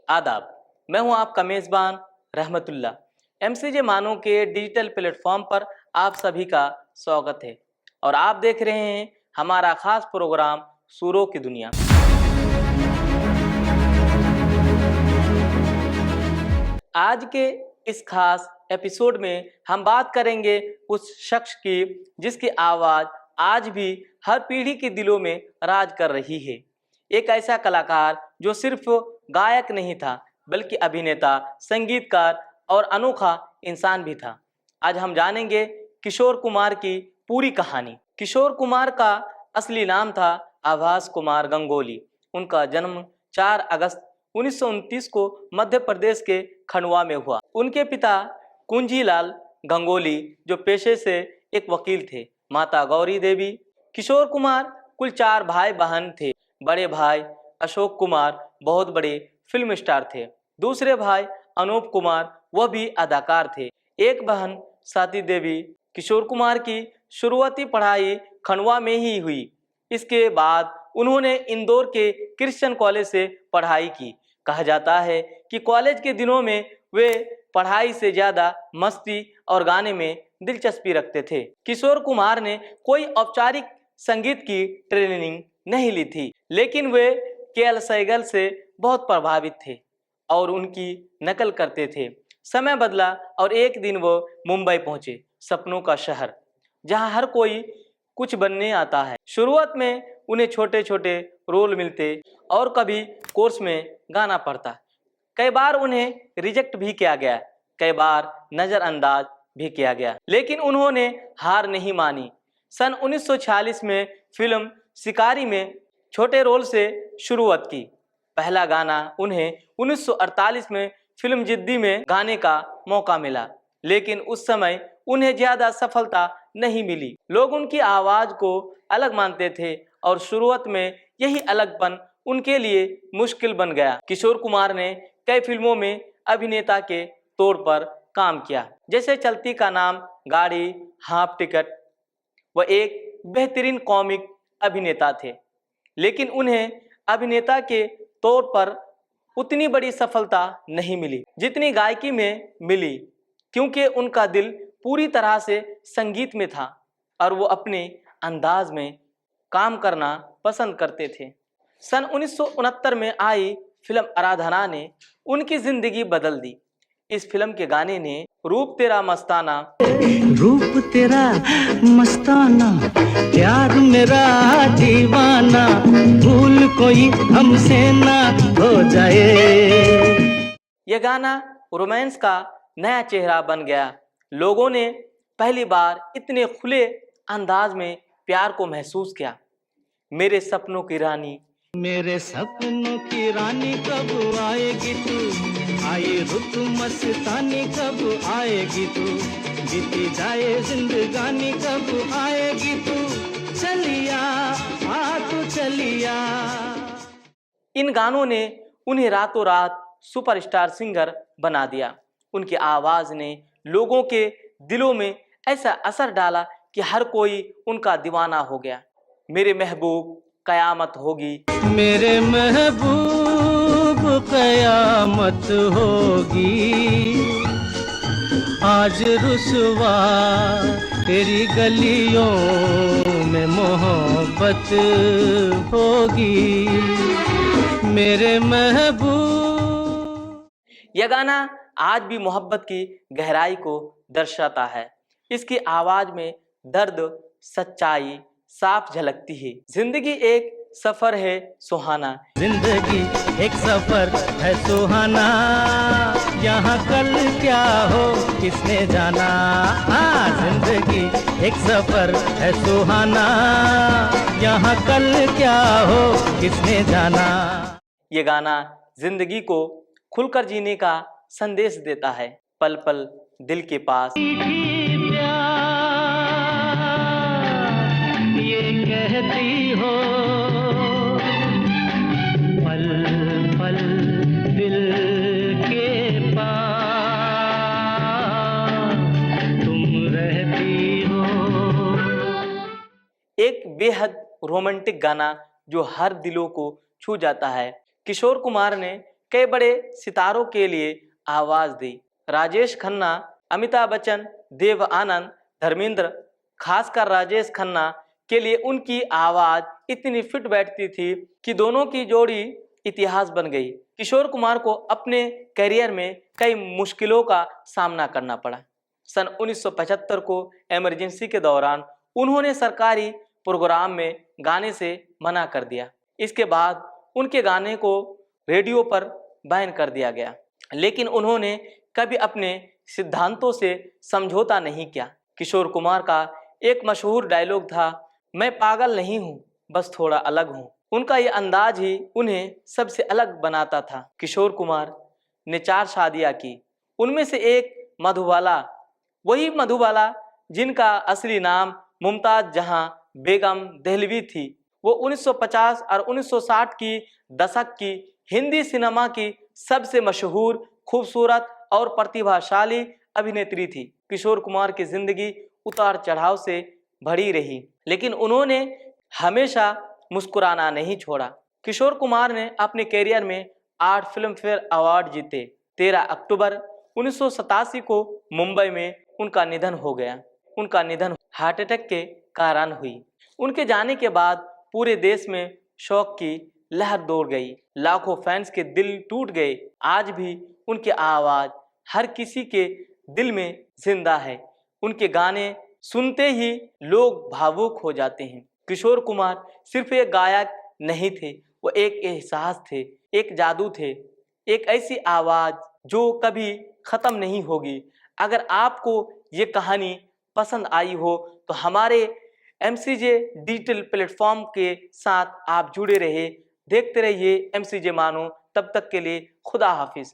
आदाब, मैं हूं आपका मेज़बान रहमतुल्ला। एमसीजे मानो के डिजिटल प्लेटफॉर्म पर आप सभी का स्वागत है और आप देख रहे हैं हमारा खास प्रोग्राम सूरों की दुनिया। आज के इस खास एपिसोड में हम बात करेंगे उस शख्स की जिसकी आवाज़ आज भी हर पीढ़ी के दिलों में राज कर रही है। एक ऐसा कलाकार जो सिर्फ गायक नहीं था बल्कि अभिनेता, संगीतकार और अनोखा इंसान भी था। आज हम जानेंगे किशोर कुमार की पूरी कहानी। किशोर कुमार का असली नाम था आभास कुमार गंगोली। उनका जन्म 4 अगस्त 1929 को मध्य प्रदेश के खंडवा में हुआ। उनके पिता कुंजीलाल गंगोली जो पेशे से एक वकील थे, माता गौरी देवी। किशोर कुमार कुल 4 भाई बहन थे। बड़े भाई अशोक कुमार बहुत बड़े फिल्म स्टार थे। दूसरे भाई अनूप कुमार वह भी अदाकार थे। एक बहन स्वाति देवी। किशोर कुमार की शुरुआती पढ़ाई खंडवा में ही हुई। इसके बाद उन्होंने इंदौर के क्रिश्चियन कॉलेज से पढ़ाई की। कहा जाता है कि कॉलेज के दिनों में वे पढ़ाई से ज़्यादा मस्ती और गाने में दिलचस्पी रखते थे। किशोर कुमार ने कोई औपचारिक संगीत की ट्रेनिंग नहीं ली थी, लेकिन वे के.एल. सहगल से बहुत प्रभावित थे और उनकी नकल करते थे। समय बदला और एक दिन वो मुंबई पहुंचे, सपनों का शहर, जहां हर कोई कुछ बनने आता है। शुरुआत में उन्हें छोटे छोटे रोल मिलते और कभी कोर्स में गाना पड़ता। कई बार उन्हें रिजेक्ट भी किया गया, कई बार नज़रअंदाज भी किया गया, लेकिन उन्होंने हार नहीं मानी। सन 1946 में फिल्म शिकारी में छोटे रोल से शुरुआत की। पहला गाना उन्हें 1948 में फिल्म जिद्दी में गाने का मौका मिला, लेकिन उस समय उन्हें ज़्यादा सफलता नहीं मिली। लोग उनकी आवाज़ को अलग मानते थे और शुरुआत में यही अलगपन उनके लिए मुश्किल बन गया। किशोर कुमार ने कई फिल्मों में अभिनेता के तौर पर काम किया, जैसे चलती का नाम, गाड़ी, हाफ टिकट। वह एक बेहतरीन कॉमिक अभिनेता थे, लेकिन उन्हें अभिनेता के तौर पर उतनी बड़ी सफलता नहीं मिली जितनी गायकी में मिली, क्योंकि उनका दिल पूरी तरह से संगीत में था और वो अपने अंदाज में काम करना पसंद करते थे। सन 1969 में आई फिल्म आराधना ने उनकी जिंदगी बदल दी। इस फिल्म के गाने ने रूप तेरा मस्ताना, रूप तेरा मस्ताना, प्यार मेरा दीवाना, भूल कोई हमसे ना हो जाए। यह गाना रोमांस का नया चेहरा बन गया। लोगों ने पहली बार इतने खुले अंदाज में प्यार को महसूस किया। मेरे सपनों की रानी, मेरे सपनों की रानी कब आएगी तू, आई रुत मस्तानी कब आएगी तू, बीती जाए जिंदगानी कब आएगी तू, चलिया आ तू चलिया। इन गानों ने उन्हें रातों रात सुपरस्टार सिंगर बना दिया। उनकी आवाज़ ने लोगों के दिलों में ऐसा असर डाला कि हर कोई उनका दीवाना हो गया। मेरे महबूब कयामत होगी, मेरे महबूब कयामत होगी, आज रुसवा तेरी गलियों में मोहब्बत होगी, मेरे महबूब। यह गाना आज भी मोहब्बत की गहराई को दर्शाता है। इसकी आवाज़ में दर्द, सच्चाई साफ झलकती है। जिंदगी एक सफर है सुहाना, जिंदगी एक सफर है सुहाना, यहाँ कल क्या हो किसने जाना। हाँ, जिंदगी एक सफर है सुहाना, यहाँ कल क्या हो किसने जाना। ये गाना जिंदगी को खुलकर जीने का संदेश देता है। पल पल दिल के पास, कहती हो पल पल दिल के पास तुम रहती हो। एक बेहद रोमांटिक गाना जो हर दिलों को छू जाता है। किशोर कुमार ने कई बड़े सितारों के लिए आवाज दी। राजेश खन्ना, अमिताभ बच्चन, देव आनंद, धर्मेंद्र, खासकर राजेश खन्ना के लिए उनकी आवाज इतनी फिट बैठती थी कि दोनों की जोड़ी इतिहास बन गई। किशोर कुमार को अपने करियर में कई मुश्किलों का सामना करना पड़ा। सन 1975 को इमरजेंसी के दौरान उन्होंने सरकारी प्रोग्राम में गाने से मना कर दिया। इसके बाद उनके गाने को रेडियो पर बैन कर दिया गया, लेकिन उन्होंने कभी अपने सिद्धांतों से समझौता नहीं किया। किशोर कुमार का एक मशहूर डायलॉग था, मैं पागल नहीं हूँ, बस थोड़ा अलग हूँ। उनका ये अंदाज ही उन्हें सबसे अलग बनाता था। किशोर कुमार ने 4 शादियाँ की, उनमें से एक मधुबाला, वही मधुबाला जिनका असली नाम मुमताज जहां बेगम दहलवी थी। वो 1950 और 1960 की दशक की हिंदी सिनेमा की सबसे मशहूर, खूबसूरत और प्रतिभाशाली अभिनेत्री थी। किशोर कुमार की जिंदगी उतार चढ़ाव से भरी रही, लेकिन उन्होंने हमेशा मुस्कुराना नहीं छोड़ा। किशोर कुमार ने अपने करियर में 8 फिल्म फेयर अवार्ड जीते। 13 अक्टूबर 1987 को मुंबई में उनका निधन हो गया। उनका निधन हार्ट अटैक के कारण हुई। उनके जाने के बाद पूरे देश में शोक की लहर दौड़ गई। लाखों फैंस के दिल टूट गए। आज भी उनकी आवाज हर किसी के दिल में जिंदा है। उनके गाने सुनते ही लोग भावुक हो जाते हैं। किशोर कुमार सिर्फ एक गायक नहीं थे, वो एक एहसास थे, एक जादू थे, एक ऐसी आवाज जो कभी खत्म नहीं होगी। अगर आपको ये कहानी पसंद आई हो तो हमारे MCJ डिजिटल प्लेटफॉर्म के साथ आप जुड़े रहे, देखते रहिए MCJ मानो। तब तक के लिए खुदा हाफिज।